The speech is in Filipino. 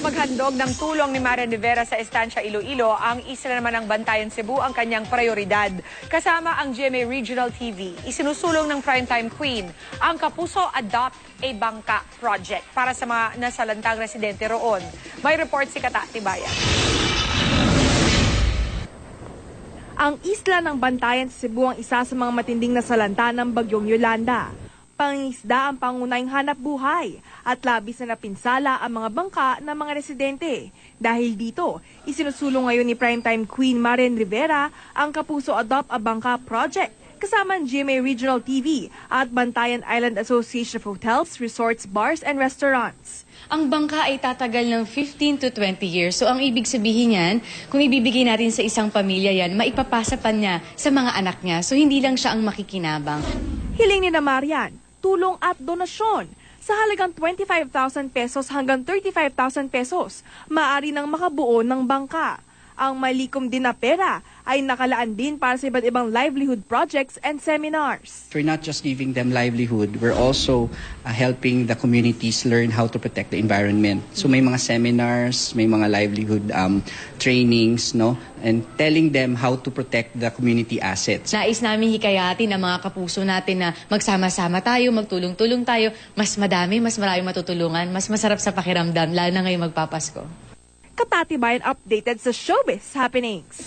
maghandog ng tulong ni Marian Rivera sa Estancia Iloilo, ang isla naman ng Bantayan Cebu ang kanyang prioridad. Kasama ang GMA Regional TV, isinusulong ng Primetime Queen ang Kapuso Adopt a Bangka Project para sa mga nasalantang residente roon. May report si Kata Tibayan. Ang isla ng Bantayan sa Cebu ang isa sa mga matinding nasalanta ng bagyong Yolanda. Pangingisda ang pangunahing hanap buhay at labis na napinsala ang mga bangka ng mga residente. Dahil dito, isinusulong ngayon ni Primetime Queen Marian Rivera ang Kapuso Adopt a Bangka Project kasama ang GMA Regional TV at Bantayan Island Association of Hotels, Resorts, Bars and Restaurants. Ang bangka ay tatagal ng 15 to 20 years. So ang ibig sabihin yan, kung ibibigay natin sa isang pamilya yan, maipapasa pa niya sa mga anak niya. So hindi lang siya ang makikinabang. Hiling ni na Marian, tulong at donasyon sa halagang 25,000 pesos hanggang 35,000 pesos, maaari nang makabuo ng bangka. Ang malikom din na pera ay nakalaan din para sa iba't ibang livelihood projects and seminars. We're not just giving them livelihood, we're also helping the communities learn how to protect the environment. So may mga seminars, may mga livelihood trainings, no, and telling them how to protect the community assets. Nais namin hikayatin ang mga kapuso natin na magsama-sama tayo, magtulong-tulong tayo, mas maraming matutulungan, mas masarap sa pakiramdam, lalo na ngayong magpapasko. Katatibayan updated sa showbiz happenings.